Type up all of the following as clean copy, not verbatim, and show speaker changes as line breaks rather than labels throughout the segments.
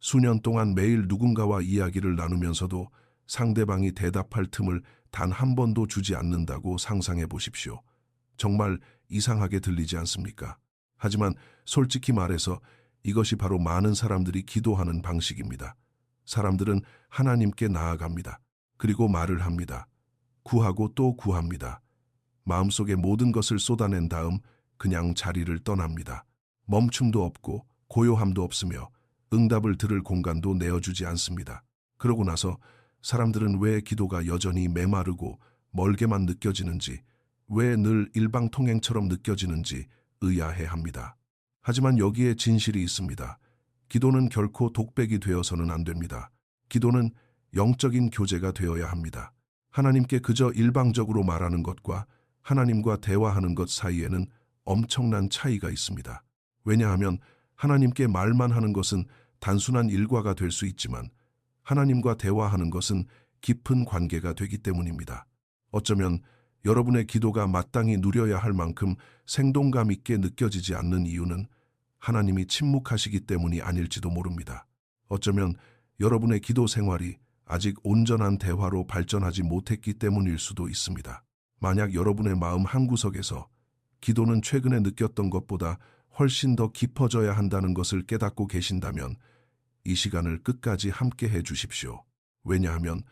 수년 동안 매일 누군가와 이야기를 나누면서도 상대방이 대답할 틈을 단 한 번도 주지 않는다고 상상해 보십시오. 정말 이상하게 들리지 않습니까? 하지만 솔직히 말해서 이것이 바로 많은 사람들이 기도하는 방식입니다. 사람들은 하나님께 나아갑니다. 그리고 말을 합니다. 구하고 또 구합니다. 마음속에 모든 것을 쏟아낸 다음 그냥 자리를 떠납니다. 멈춤도 없고 고요함도 없으며 응답을 들을 공간도 내어주지 않습니다. 그러고 나서 사람들은 왜 기도가 여전히 메마르고 멀게만 느껴지는지, 왜 늘 일방통행처럼 느껴지는지 의아해합니다. 하지만 여기에 진실이 있습니다. 기도는 결코 독백이 되어서는 안 됩니다. 기도는 영적인 교제가 되어야 합니다. 하나님께 그저 일방적으로 말하는 것과 하나님과 대화하는 것 사이에는 엄청난 차이가 있습니다. 왜냐하면 하나님께 말만 하는 것은 단순한 일과가 될 수 있지만 하나님과 대화하는 것은 깊은 관계가 되기 때문입니다. 어쩌면 여러분의 기도가 마땅히 누려야 할 만큼 생동감 있게 느껴지지 않는 이유는 하나님이 침묵하시기 때문이 아닐지도 모릅니다. 어쩌면 여러분의 기도 생활이 아직 온전한 대화로 발전하지 못했기 때문일 수도 있습니다. 만약 여러분의 마음 한구석에서 기도는 최근에 느꼈던 것보다 훨씬 더 깊어져야 한다는 것을 깨닫고 계신다면 이 시간을 끝까지 함께 해 주십시오. 왜냐하면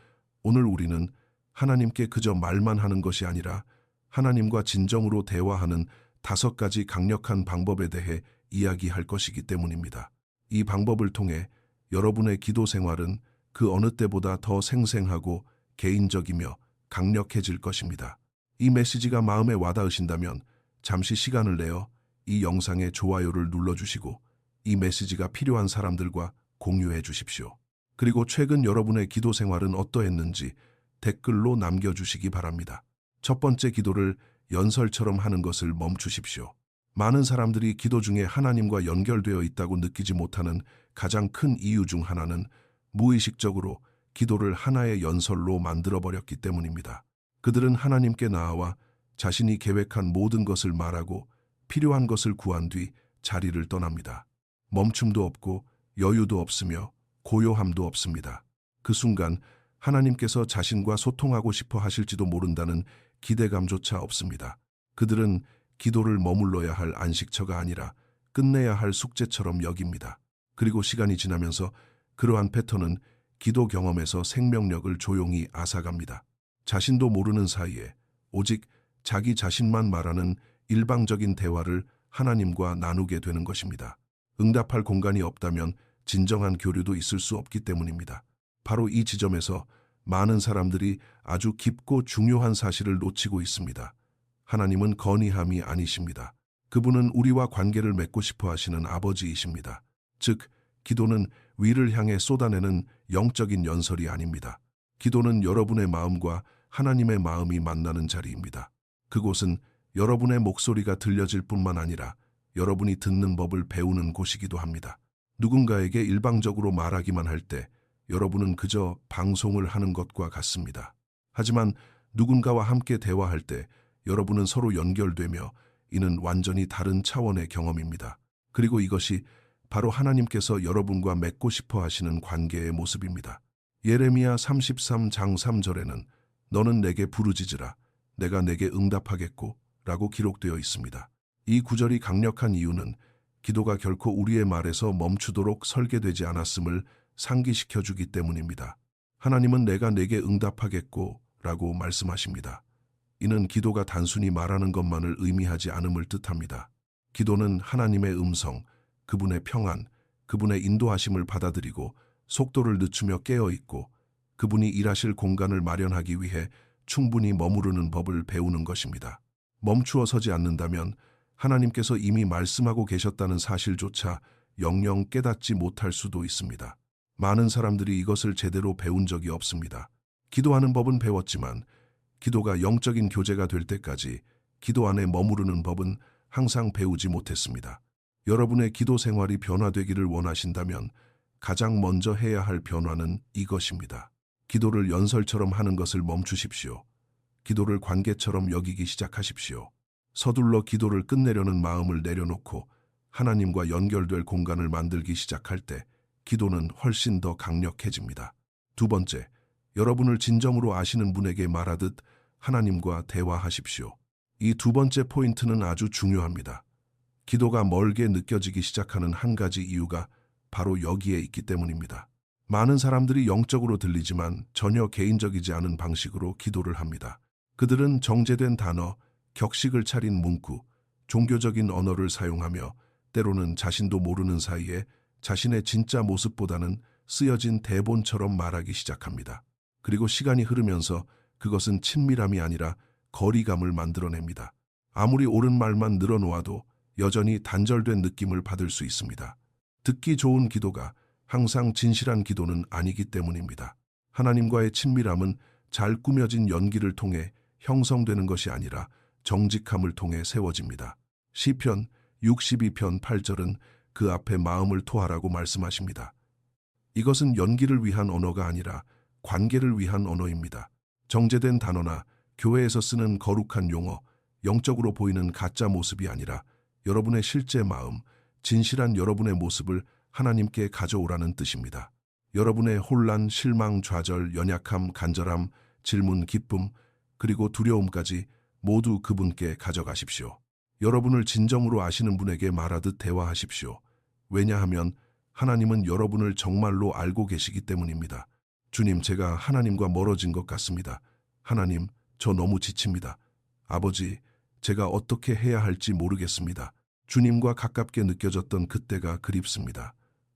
오늘 우리는 하나님께 그저 말만 하는 것이 아니라 하나님과 진정으로 대화하는 5가지 강력한 방법에 대해 이야기할 것이기 때문입니다. 이 방법을 통해 여러분의 기도 생활은 그 어느 때보다 더 생생하고 개인적이며 강력해질 것입니다. 이 메시지가 마음에 와닿으신다면 잠시 시간을 내어 이 영상에 좋아요를 눌러주시고 이 메시지가 필요한 사람들과 공유해 주십시오. 그리고 최근 여러분의 기도 생활은 어떠했는지 댓글로 남겨주시기 바랍니다. 첫 번째, 기도를 연설처럼 하는 것을 멈추십시오. 많은 사람들이 기도 중에 하나님과 연결되어 있다고 느끼지 못하는 가장 큰 이유 중 하나는 무의식적으로 기도를 하나의 연설로 만들어버렸기 때문입니다. 그들은 하나님께 나아와 자신이 계획한 모든 것을 말하고 필요한 것을 구한 뒤 자리를 떠납니다. 멈춤도 없고 여유도 없으며 고요함도 없습니다. 그 순간 하나님께서 자신과 소통하고 싶어 하실지도 모른다는 기대감조차 없습니다. 그들은 기도를 머물러야 할 안식처가 아니라 끝내야 할 숙제처럼 여깁니다. 그리고 시간이 지나면서 그러한 패턴은 기도 경험에서 생명력을 조용히 앗아갑니다. 자신도 모르는 사이에 오직 자기 자신만 말하는 일방적인 대화를 하나님과 나누게 되는 것입니다. 응답할 공간이 없다면 진정한 교류도 있을 수 없기 때문입니다. 바로 이 지점에서 많은 사람들이 아주 깊고 중요한 사실을 놓치고 있습니다. 하나님은 건의함이 아니십니다. 그분은 우리와 관계를 맺고 싶어 하시는 아버지이십니다. 즉, 기도는 위를 향해 쏟아내는 영적인 연설이 아닙니다. 기도는 여러분의 마음과 하나님의 마음이 만나는 자리입니다. 그곳은 여러분의 목소리가 들려질 뿐만 아니라 여러분이 듣는 법을 배우는 곳이기도 합니다. 누군가에게 일방적으로 말하기만 할 때 여러분은 그저 방송을 하는 것과 같습니다. 하지만 누군가와 함께 대화할 때 여러분은 서로 연결되며 이는 완전히 다른 차원의 경험입니다. 그리고 이것이 바로 하나님께서 여러분과 맺고 싶어 하시는 관계의 모습입니다. 예레미야 33장 3절에는 너는 내게 부르짖으라 내가 내게 응답하겠고 라고 기록되어 있습니다. 이 구절이 강력한 이유는 기도가 결코 우리의 말에서 멈추도록 설계되지 않았음을 상기시켜주기 때문입니다. 하나님은 내가 내게 응답하겠고 라고 말씀하십니다. 이는 기도가 단순히 말하는 것만을 의미하지 않음을 뜻합니다. 기도는 하나님의 음성, 그분의 평안, 그분의 인도하심을 받아들이고 속도를 늦추며 깨어있고 그분이 일하실 공간을 마련하기 위해 충분히 머무르는 법을 배우는 것입니다. 멈추어 서지 않는다면 하나님께서 이미 말씀하고 계셨다는 사실조차 영영 깨닫지 못할 수도 있습니다. 많은 사람들이 이것을 제대로 배운 적이 없습니다. 기도하는 법은 배웠지만 기도가 영적인 교제가 될 때까지 기도 안에 머무르는 법은 항상 배우지 못했습니다. 여러분의 기도 생활이 변화되기를 원하신다면 가장 먼저 해야 할 변화는 이것입니다. 기도를 연설처럼 하는 것을 멈추십시오. 기도를 관계처럼 여기기 시작하십시오. 서둘러 기도를 끝내려는 마음을 내려놓고 하나님과 연결될 공간을 만들기 시작할 때 기도는 훨씬 더 강력해집니다. 두 번째, 여러분을 진정으로 아시는 분에게 말하듯 하나님과 대화하십시오. 이 두 번째 포인트는 아주 중요합니다. 기도가 멀게 느껴지기 시작하는 한 가지 이유가 바로 여기에 있기 때문입니다. 많은 사람들이 영적으로 들리지만 전혀 개인적이지 않은 방식으로 기도를 합니다. 그들은 정제된 단어, 격식을 차린 문구, 종교적인 언어를 사용하며 때로는 자신도 모르는 사이에 자신의 진짜 모습보다는 쓰여진 대본처럼 말하기 시작합니다. 그리고 시간이 흐르면서 그것은 친밀함이 아니라 거리감을 만들어냅니다. 아무리 옳은 말만 늘어놓아도 여전히 단절된 느낌을 받을 수 있습니다. 듣기 좋은 기도가 항상 진실한 기도는 아니기 때문입니다. 하나님과의 친밀함은 잘 꾸며진 연기를 통해 형성되는 것이 아니라 정직함을 통해 세워집니다. 시편 62편 8절은 그 앞에 마음을 토하라고 말씀하십니다. 이것은 연기를 위한 언어가 아니라 관계를 위한 언어입니다. 정제된 단어나 교회에서 쓰는 거룩한 용어, 영적으로 보이는 가짜 모습이 아니라 여러분의 실제 마음, 진실한 여러분의 모습을 하나님께 가져오라는 뜻입니다. 여러분의 혼란, 실망, 좌절, 연약함, 간절함, 질문, 기쁨, 그리고 두려움까지 모두 그분께 가져가십시오. 여러분을 진정으로 아시는 분에게 말하듯 대화하십시오. 왜냐하면 하나님은 여러분을 정말로 알고 계시기 때문입니다. 주님, 제가 하나님과 멀어진 것 같습니다. 하나님, 저 너무 지칩니다. 아버지, 제가 어떻게 해야 할지 모르겠습니다. 주님과 가깝게 느껴졌던 그때가 그립습니다.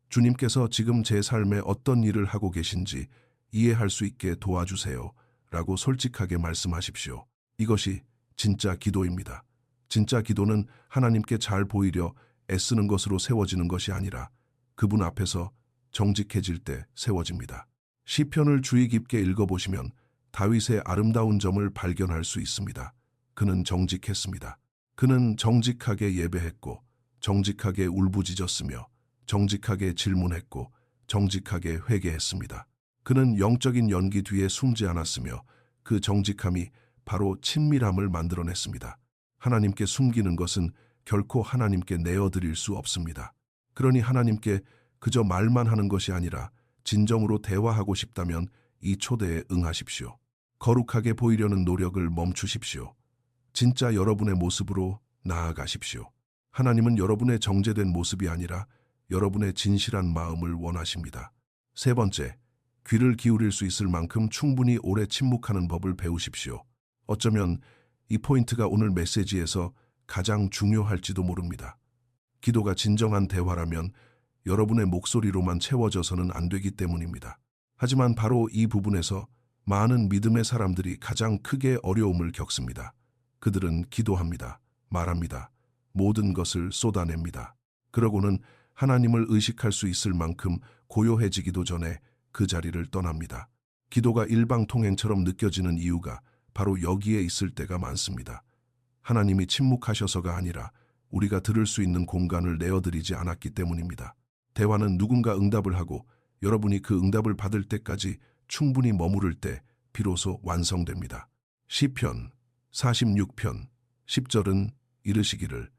주님께서 지금 제 삶에 어떤 일을 하고 계신지 이해할 수 있게 도와주세요. 라고 솔직하게 말씀하십시오. 이것이 진짜 기도입니다. 진짜 기도는 하나님께 잘 보이려 애쓰는 것으로 세워지는 것이 아니라 그분 앞에서 정직해질 때 세워집니다. 시편을 주의 깊게 읽어보시면 다윗의 아름다운 점을 발견할 수 있습니다. 그는 정직했습니다. 그는 정직하게 예배했고 정직하게 울부짖었으며 정직하게 질문했고 정직하게 회개했습니다. 그는 영적인 연기 뒤에 숨지 않았으며 그 정직함이 바로 친밀함을 만들어냈습니다. 하나님께 숨기는 것은 결코 하나님께 내어드릴 수 없습니다. 그러니 하나님께 그저 말만 하는 것이 아니라 진정으로 대화하고 싶다면 이 초대에 응하십시오. 거룩하게 보이려는 노력을 멈추십시오. 진짜 여러분의 모습으로 나아가십시오. 하나님은 여러분의 정제된 모습이 아니라 여러분의 진실한 마음을 원하십니다. 세 번째, 귀를 기울일 수 있을 만큼 충분히 오래 침묵하는 법을 배우십시오. 어쩌면 이 포인트가 오늘 메시지에서 가장 중요할지도 모릅니다. 기도가 진정한 대화라면 여러분의 목소리로만 채워져서는 안 되기 때문입니다. 하지만 바로 이 부분에서 많은 믿음의 사람들이 가장 크게 어려움을 겪습니다. 그들은 기도합니다. 말합니다. 모든 것을 쏟아냅니다. 그러고는 하나님을 의식할 수 있을 만큼 고요해지기도 전에 그 자리를 떠납니다. 기도가 일방통행처럼 느껴지는 이유가 바로 여기에 있을 때가 많습니다. 하나님이 침묵하셔서가 아니라 우리가 들을 수 있는 공간을 내어드리지 않았기 때문입니다. 대화는 누군가 응답을 하고 여러분이 그 응답을 받을 때까지 충분히 머무를 때 비로소 완성됩니다. 시편 46편 10절은 이르시기를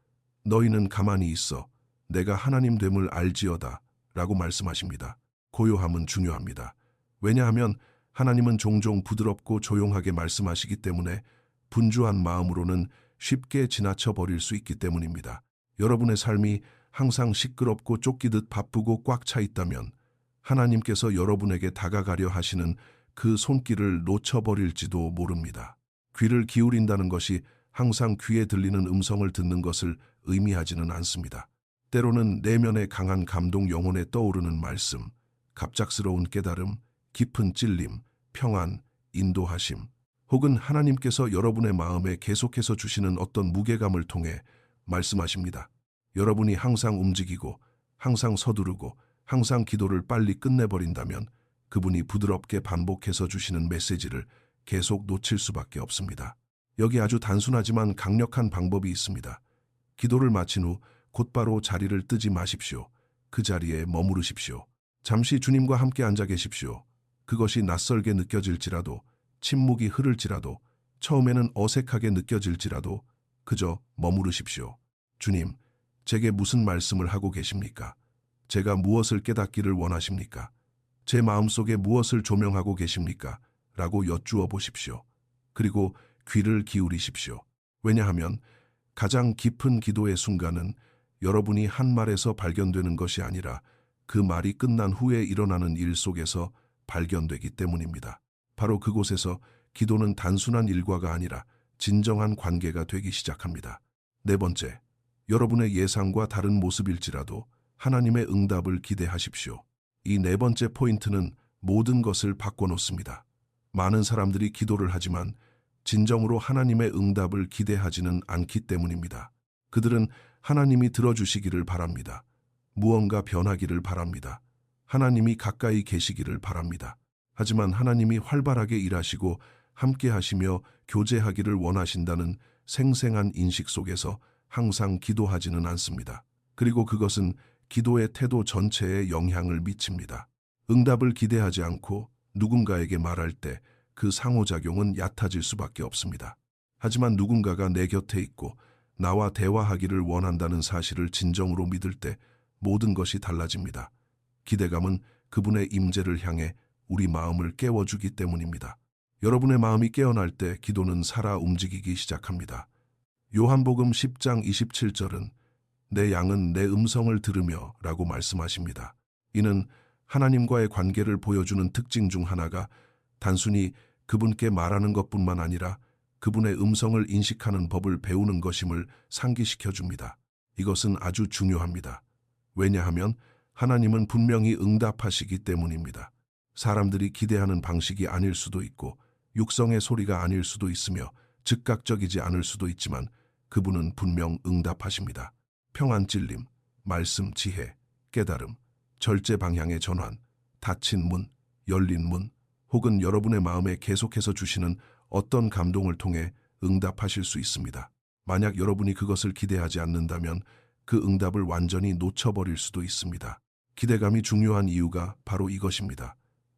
너희는 가만히 있어 내가 하나님 됨을 알지어다 라고 말씀하십니다. 고요함은 중요합니다. 왜냐하면 하나님은 종종 부드럽고 조용하게 말씀하시기 때문에 분주한 마음으로는 쉽게 지나쳐 버릴 수 있기 때문입니다. 여러분의 삶이 항상 시끄럽고 쫓기듯 바쁘고 꽉 차 있다면 하나님께서 여러분에게 다가가려 하시는 그 손길을 놓쳐버릴지도 모릅니다. 귀를 기울인다는 것이 항상 귀에 들리는 음성을 듣는 것을 의미하지는 않습니다. 때로는 내면의 강한 감동, 영혼에 떠오르는 말씀, 갑작스러운 깨달음, 깊은 찔림, 평안, 인도하심, 혹은 하나님께서 여러분의 마음에 계속해서 주시는 어떤 무게감을 통해 말씀하십니다. 여러분이 항상 움직이고 항상 서두르고 항상 기도를 빨리 끝내버린다면 그분이 부드럽게 반복해서 주시는 메시지를 계속 놓칠 수밖에 없습니다. 여기 아주 단순하지만 강력한 방법이 있습니다. 기도를 마친 후 곧바로 자리를 뜨지 마십시오. 그 자리에 머무르십시오. 잠시 주님과 함께 앉아 계십시오. 그것이 낯설게 느껴질지라도, 침묵이 흐를지라도, 처음에는 어색하게 느껴질지라도 그저 머무르십시오. 주님, 제게 무슨 말씀을 하고 계십니까? 제가 무엇을 깨닫기를 원하십니까? 제 마음속에 무엇을 조명하고 계십니까? 라고 여쭈어 보십시오. 그리고 귀를 기울이십시오. 왜냐하면 가장 깊은 기도의 순간은 여러분이 한 말에서 발견되는 것이 아니라 그 말이 끝난 후에 일어나는 일 속에서 발견되기 때문입니다. 바로 그곳에서 기도는 단순한 일과가 아니라 진정한 관계가 되기 시작합니다. 네 번째, 여러분의 예상과 다른 모습일지라도 하나님의 응답을 기대하십시오. 이 네 번째 포인트는 모든 것을 바꿔놓습니다. 많은 사람들이 기도를 하지만 진정으로 하나님의 응답을 기대하지는 않기 때문입니다. 그들은 하나님이 들어주시기를 바랍니다. 무언가 변하기를 바랍니다. 하나님이 가까이 계시기를 바랍니다. 하지만 하나님이 활발하게 일하시고 함께 하시며 교제하기를 원하신다는 생생한 인식 속에서 항상 기도하지는 않습니다. 그리고 그것은 기도의 태도 전체에 영향을 미칩니다. 응답을 기대하지 않고 누군가에게 말할 때 그 상호작용은 얕아질 수밖에 없습니다. 하지만 누군가가 내 곁에 있고 나와 대화하기를 원한다는 사실을 진정으로 믿을 때 모든 것이 달라집니다. 기대감은 그분의 임재를 향해 우리 마음을 깨워주기 때문입니다. 여러분의 마음이 깨어날 때 기도는 살아 움직이기 시작합니다. 요한복음 10장 27절은 내 양은 내 음성을 들으며 라고 말씀하십니다. 이는 하나님과의 관계를 보여주는 특징 중 하나가 단순히 그분께 말하는 것뿐만 아니라 그분의 음성을 인식하는 법을 배우는 것임을 상기시켜 줍니다. 이것은 아주 중요합니다. 왜냐하면 하나님은 분명히 응답하시기 때문입니다. 사람들이 기대하는 방식이 아닐 수도 있고 육성의 소리가 아닐 수도 있으며 즉각적이지 않을 수도 있지만 그분은 분명 응답하십니다. 평안 찔림, 말씀 지혜, 깨달음, 절제 방향의 전환, 닫힌 문, 열린 문, 혹은 여러분의 마음에 계속해서 주시는 어떤 감동을 통해 응답하실 수 있습니다. 만약 여러분이 그것을 기대하지 않는다면 그 응답을 완전히 놓쳐버릴 수도 있습니다. 기대감이 중요한 이유가 바로 이것입니다.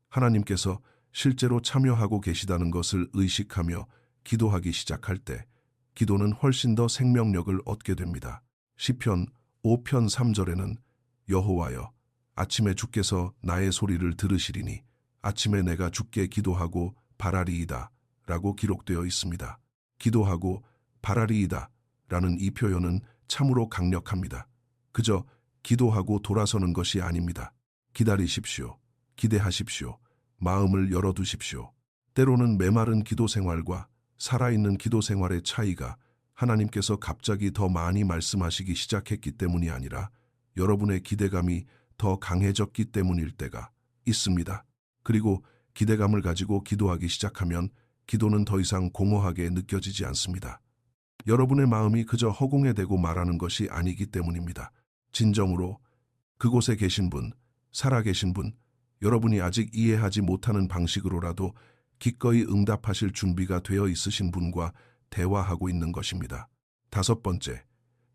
하나님께서 실제로 참여하고 계시다는 것을 의식하며 기도하기 시작할 때 기도는 훨씬 더 생명력을 얻게 됩니다. 시편 5편 3절에는 여호와여, 아침에 주께서 나의 소리를 들으시리니 아침에 내가 주께 기도하고 바라리이다 라고 기록되어 있습니다. 기도하고 바라리이다 라는 이 표현은 참으로 강력합니다. 그저 기도하고 돌아서는 것이 아닙니다. 기다리십시오. 기대하십시오. 마음을 열어두십시오. 때로는 메마른 기도 생활과 살아있는 기도 생활의 차이가 하나님께서 갑자기 더 많이 말씀하시기 시작했기 때문이 아니라 여러분의 기대감이 더 강해졌기 때문일 때가 있습니다. 그리고 기대감을 가지고 기도하기 시작하면 기도는 더 이상 공허하게 느껴지지 않습니다. 여러분의 마음이 그저 허공에 대고 말하는 것이 아니기 때문입니다. 진정으로 그곳에 계신 분, 살아계신 분, 여러분이 아직 이해하지 못하는 방식으로라도 기꺼이 응답하실 준비가 되어 있으신 분과 대화하고 있는 것입니다. 다섯 번째,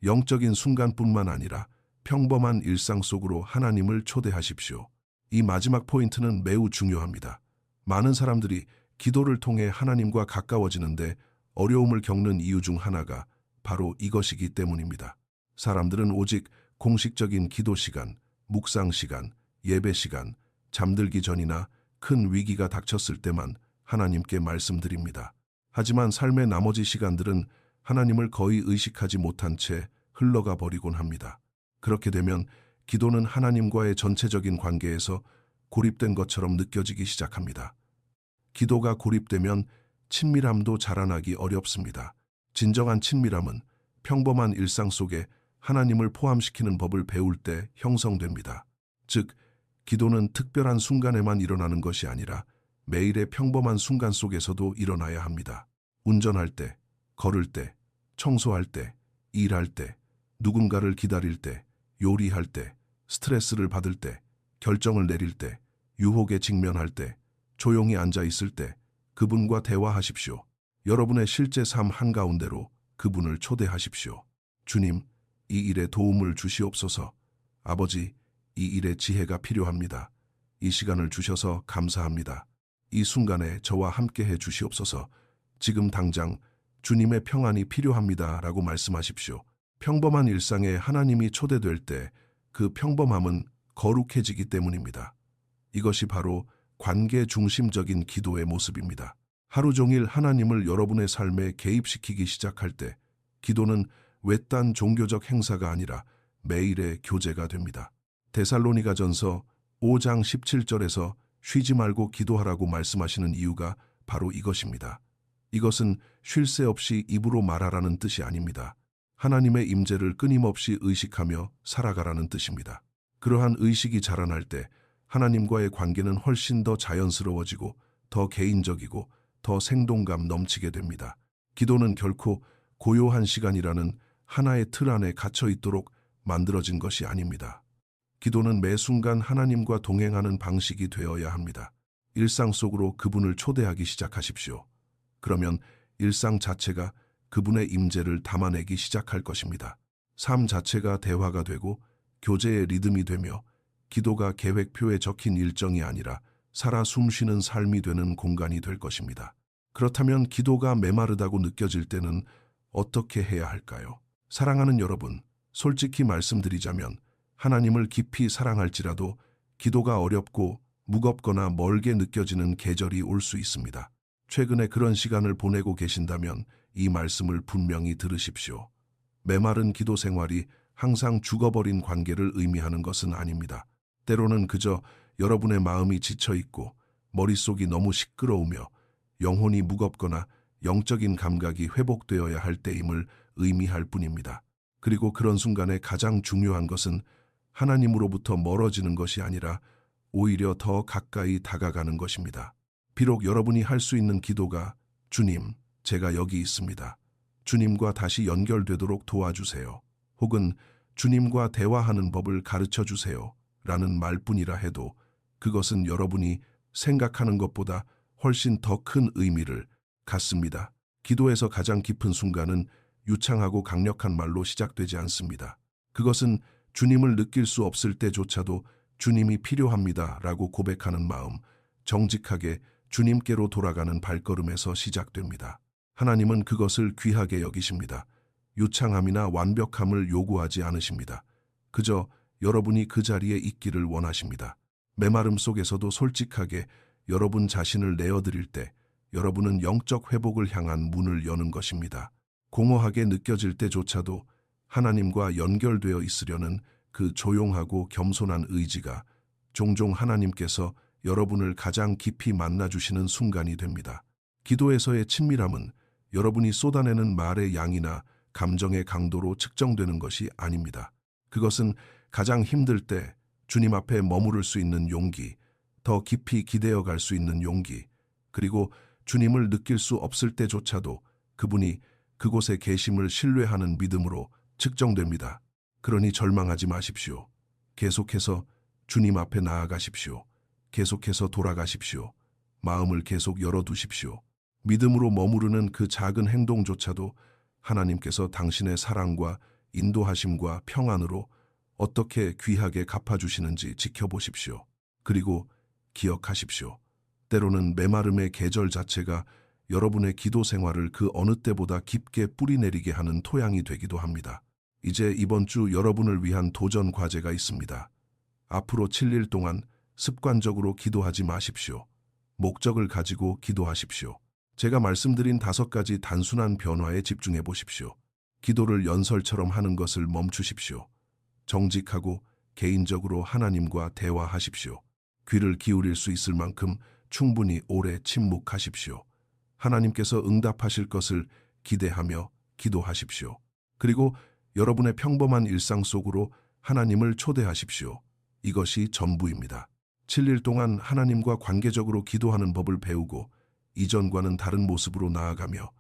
영적인 순간뿐만 아니라 평범한 일상 속으로 하나님을 초대하십시오. 이 마지막 포인트는 매우 중요합니다. 많은 사람들이 기도를 통해 하나님과 가까워지는데 어려움을 겪는 이유 중 하나가 바로 이것이기 때문입니다. 사람들은 오직 공식적인 기도 시간, 묵상 시간, 예배 시간, 잠들기 전이나 큰 위기가 닥쳤을 때만 하나님께 말씀드립니다. 하지만 삶의 나머지 시간들은 하나님을 거의 의식하지 못한 채 흘러가 버리곤 합니다. 그렇게 되면 기도는 하나님과의 전체적인 관계에서 고립된 것처럼 느껴지기 시작합니다. 기도가 고립되면 친밀함도 자라나기 어렵습니다. 진정한 친밀함은 평범한 일상 속에 하나님을 포함시키는 법을 배울 때 형성됩니다. 즉, 기도는 특별한 순간에만 일어나는 것이 아니라 매일의 평범한 순간 속에서도 일어나야 합니다. 운전할 때, 걸을 때, 청소할 때, 일할 때, 누군가를 기다릴 때, 요리할 때, 스트레스를 받을 때, 결정을 내릴 때, 유혹에 직면할 때, 조용히 앉아 있을 때 그분과 대화하십시오. 여러분의 실제 삶 한가운데로 그분을 초대하십시오. 주님, 이 일에 도움을 주시옵소서. 아버지, 이 일에 지혜가 필요합니다. 이 시간을 주셔서 감사합니다. 이 순간에 저와 함께해 주시옵소서. 지금 당장 주님의 평안이 필요합니다. 라고 말씀하십시오. 평범한 일상에 하나님이 초대될 때 그 평범함은 거룩해지기 때문입니다. 이것이 바로 관계 중심적인 기도의 모습입니다. 하루 종일 하나님을 여러분의 삶에 개입시키기 시작할 때 기도는 외딴 종교적 행사가 아니라 매일의 교제가 됩니다. 데살로니가전서 5장 17절에서 쉬지 말고 기도하라고 말씀하시는 이유가 바로 이것입니다. 이것은 쉴 새 없이 입으로 말하라는 뜻이 아닙니다. 하나님의 임재를 끊임없이 의식하며 살아가라는 뜻입니다. 그러한 의식이 자라날 때 하나님과의 관계는 훨씬 더 자연스러워지고 더 개인적이고 더 생동감 넘치게 됩니다. 기도는 결코 고요한 시간이라는 하나의 틀 안에 갇혀 있도록 만들어진 것이 아닙니다. 기도는 매 순간 하나님과 동행하는 방식이 되어야 합니다. 일상 속으로 그분을 초대하기 시작하십시오. 그러면 일상 자체가 그분의 임재를 담아내기 시작할 것입니다. 삶 자체가 대화가 되고 교제의 리듬이 되며 기도가 계획표에 적힌 일정이 아니라 살아 숨쉬는 삶이 되는 공간이 될 것입니다. 그렇다면 기도가 메마르다고 느껴질 때는 어떻게 해야 할까요? 사랑하는 여러분, 솔직히 말씀드리자면 하나님을 깊이 사랑할지라도 기도가 어렵고 무겁거나 멀게 느껴지는 계절이 올 수 있습니다. 최근에 그런 시간을 보내고 계신다면 이 말씀을 분명히 들으십시오. 메마른 기도 생활이 항상 죽어버린 관계를 의미하는 것은 아닙니다. 때로는 그저 여러분의 마음이 지쳐있고 머릿속이 너무 시끄러우며 영혼이 무겁거나 영적인 감각이 회복되어야 할 때임을 의미할 뿐입니다. 그리고 그런 순간에 가장 중요한 것은 하나님으로부터 멀어지는 것이 아니라 오히려 더 가까이 다가가는 것입니다. 비록 여러분이 할 수 있는 기도가 주님, 제가 여기 있습니다. 주님과 다시 연결되도록 도와주세요. 혹은 주님과 대화하는 법을 가르쳐 주세요. 라는 말뿐이라 해도 그것은 여러분이 생각하는 것보다 훨씬 더 큰 의미를 갖습니다. 기도에서 가장 깊은 순간은 유창하고 강력한 말로 시작되지 않습니다. 그것은 주님을 느낄 수 없을 때조차도 주님이 필요합니다 라고 고백하는 마음, 정직하게 주님께로 돌아가는 발걸음에서 시작됩니다. 하나님은 그것을 귀하게 여기십니다. 유창함이나 완벽함을 요구하지 않으십니다. 그저 여러분이 그 자리에 있기를 원하십니다. 메마름 속에서도 솔직하게 여러분 자신을 내어드릴 때 여러분은 영적 회복을 향한 문을 여는 것입니다. 공허하게 느껴질 때조차도 하나님과 연결되어 있으려는 그 조용하고 겸손한 의지가 종종 하나님께서 여러분을 가장 깊이 만나주시는 순간이 됩니다. 기도에서의 친밀함은 여러분이 쏟아내는 말의 양이나 감정의 강도로 측정되는 것이 아닙니다. 그것은 가장 힘들 때 주님 앞에 머무를 수 있는 용기, 더 깊이 기대어 갈 수 있는 용기, 그리고 주님을 느낄 수 없을 때조차도 그분이 그곳에 계심을 신뢰하는 믿음으로 측정됩니다. 그러니 절망하지 마십시오. 계속해서 주님 앞에 나아가십시오. 계속해서 돌아가십시오. 마음을 계속 열어두십시오. 믿음으로 머무르는 그 작은 행동조차도 하나님께서 당신의 사랑과 인도하심과 평안으로 어떻게 귀하게 갚아주시는지 지켜보십시오. 그리고 기억하십시오. 때로는 메마름의 계절 자체가 여러분의 기도 생활을 그 어느 때보다 깊게 뿌리내리게 하는 토양이 되기도 합니다. 이제 이번 주 여러분을 위한 도전 과제가 있습니다. 앞으로 7일 동안 습관적으로 기도하지 마십시오. 목적을 가지고 기도하십시오. 제가 말씀드린 5가지 단순한 변화에 집중해 보십시오. 기도를 연설처럼 하는 것을 멈추십시오. 정직하고 개인적으로 하나님과 대화하십시오. 귀를 기울일 수 있을 만큼 충분히 오래 침묵하십시오. 하나님께서 응답하실 것을 기대하며 기도하십시오. 그리고 여러분의 평범한 일상 속으로 하나님을 초대하십시오. 이것이 전부입니다. 7일 동안 하나님과 관계적으로 기도하는 법을 배우고 이전과는 다른 모습으로 나아가며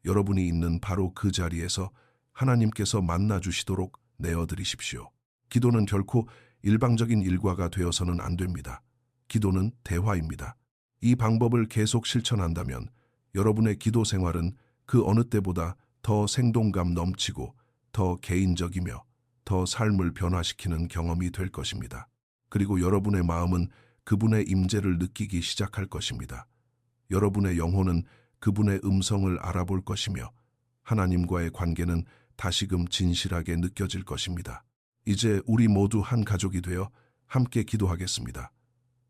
여러분이 있는 바로 그 자리에서 하나님께서 만나주시도록 내어드리십시오. 기도는 결코 일방적인 일과가 되어서는 안 됩니다. 기도는 대화입니다. 이 방법을 계속 실천한다면 여러분의 기도 생활은 그 어느 때보다 더 생동감 넘치고 더 개인적이며 더 삶을 변화시키는 경험이 될 것입니다. 그리고 여러분의 마음은 그분의 임재를 느끼기 시작할 것입니다. 여러분의 영혼은 그분의 음성을 알아볼 것이며 하나님과의 관계는 다시금 진실하게 느껴질 것입니다. 이제 우리 모두 한 가족이 되어 함께 기도하겠습니다.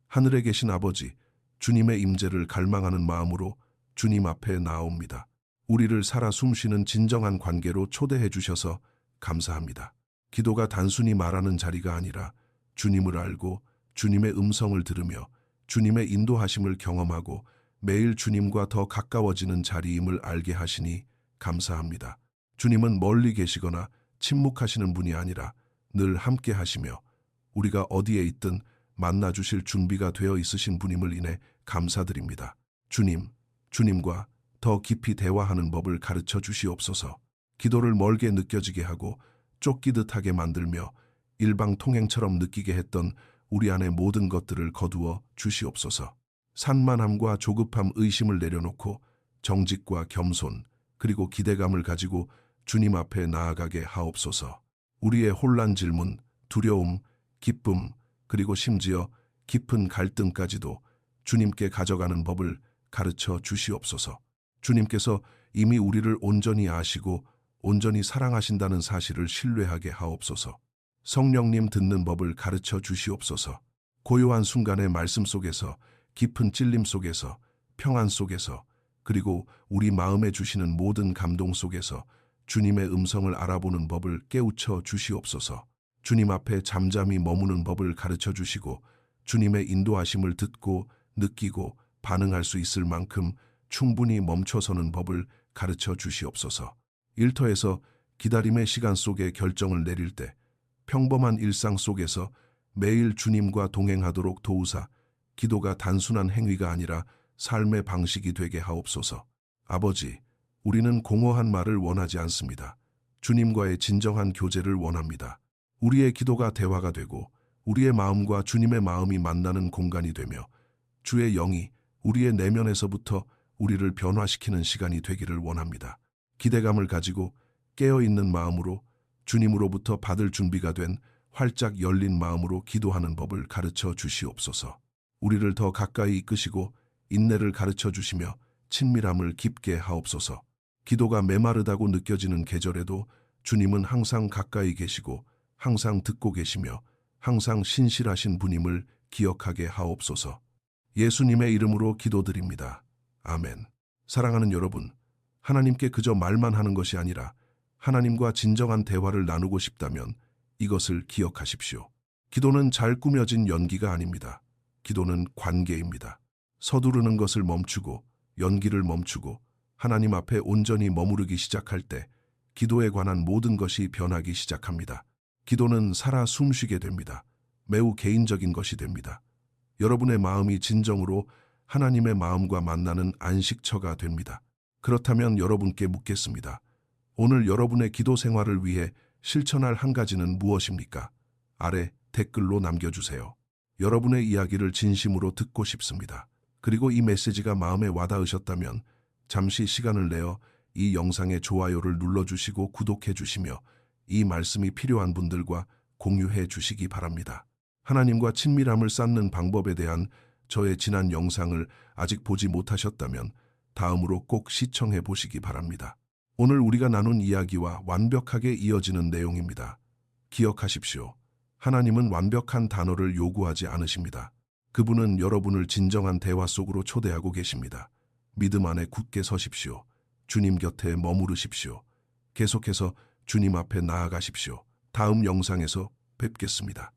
하늘에 계신 아버지, 주님의 임재를 갈망하는 마음으로 주님 앞에 나아옵니다. 우리를 살아 숨쉬는 진정한 관계로 초대해 주셔서 감사합니다. 기도가 단순히 말하는 자리가 아니라 주님을 알고 주님의 음성을 들으며 주님의 인도하심을 경험하고 매일 주님과 더 가까워지는 자리임을 알게 하시니 감사합니다. 주님은 멀리 계시거나 침묵하시는 분이 아니라 늘 함께 하시며 우리가 어디에 있든 만나 주실 준비가 되어 있으신 분임을 인해 감사드립니다. 주님과 더 깊이 대화하는 법을 가르쳐 주시옵소서. 기도를 멀게 느껴지게 하고 쫓기듯 하게 만들며 일방통행처럼 느끼게 했던 우리 안의 모든 것들을 거두어 주시옵소서. 산만함과 조급함, 의심을 내려놓고 정직과 겸손 그리고 기대감을 가지고 주님 앞에 나아가게 하옵소서. 우리의 혼란, 질문, 두려움, 기쁨 그리고 심지어 깊은 갈등까지도 주님께 가져가는 법을 가르쳐 주시옵소서. 주님께서 이미 우리를 온전히 아시고 온전히 사랑하신다는 사실을 신뢰하게 하옵소서. 성령님 듣는 법을 가르쳐 주시옵소서. 고요한 순간의 말씀 속에서, 깊은 찔림 속에서, 평안 속에서, 그리고 우리 마음에 주시는 모든 감동 속에서 주님의 음성을 알아보는 법을 깨우쳐 주시옵소서. 주님 앞에 잠잠히 머무는 법을 가르쳐 주시고 주님의 인도하심을 듣고 느끼고 반응할 수 있을 만큼 충분히 멈춰서는 법을 가르쳐 주시옵소서. 일터에서 기다림의 시간 속에 결정을 내릴 때 평범한 일상 속에서 매일 주님과 동행하도록 도우사 기도가 단순한 행위가 아니라 삶의 방식이 되게 하옵소서. 아버지, 우리는 공허한 말을 원하지 않습니다. 주님과의 진정한 교제를 원합니다. 우리의 기도가 대화가 되고 우리의 마음과 주님의 마음이 만나는 공간이 되며 주의 영이 우리의 내면에서부터 우리를 변화시키는 시간이 되기를 원합니다. 기대감을 가지고 깨어있는 마음으로 주님으로부터 받을 준비가 된 활짝 열린 마음으로 기도하는 법을 가르쳐 주시옵소서. 우리를 더 가까이 이끄시고 인내를 가르쳐 주시며 친밀함을 깊게 하옵소서. 기도가 메마르다고 느껴지는 계절에도 주님은 항상 가까이 계시고 항상 듣고 계시며 항상 신실하신 분임을 기억하게 하옵소서. 예수님의 이름으로 기도드립니다. 아멘. 사랑하는 여러분, 하나님께 그저 말만 하는 것이 아니라 하나님과 진정한 대화를 나누고 싶다면 이것을 기억하십시오. 기도는 잘 꾸며진 연기가 아닙니다. 기도는 관계입니다. 서두르는 것을 멈추고 연기를 멈추고 하나님 앞에 온전히 머무르기 시작할 때 기도에 관한 모든 것이 변하기 시작합니다. 기도는 살아 숨쉬게 됩니다. 매우 개인적인 것이 됩니다. 여러분의 마음이 진정으로 하나님의 마음과 만나는 안식처가 됩니다. 그렇다면 여러분께 묻겠습니다. 오늘 여러분의 기도 생활을 위해 실천할 한 가지는 무엇입니까? 아래 댓글로 남겨주세요. 여러분의 이야기를 진심으로 듣고 싶습니다. 그리고 이 메시지가 마음에 와닿으셨다면 잠시 시간을 내어 이 영상의 좋아요를 눌러주시고 구독해 주시며 이 말씀이 필요한 분들과 공유해 주시기 바랍니다. 하나님과 친밀함을 쌓는 방법에 대한 저의 지난 영상을 아직 보지 못하셨다면 다음으로 꼭 시청해 보시기 바랍니다. 오늘 우리가 나눈 이야기와 완벽하게 이어지는 내용입니다. 기억하십시오. 하나님은 완벽한 단어를 요구하지 않으십니다. 그분은 여러분을 진정한 대화 속으로 초대하고 계십니다. 믿음 안에 굳게 서십시오. 주님 곁에 머무르십시오. 계속해서 주님 앞에 나아가십시오. 다음 영상에서 뵙겠습니다.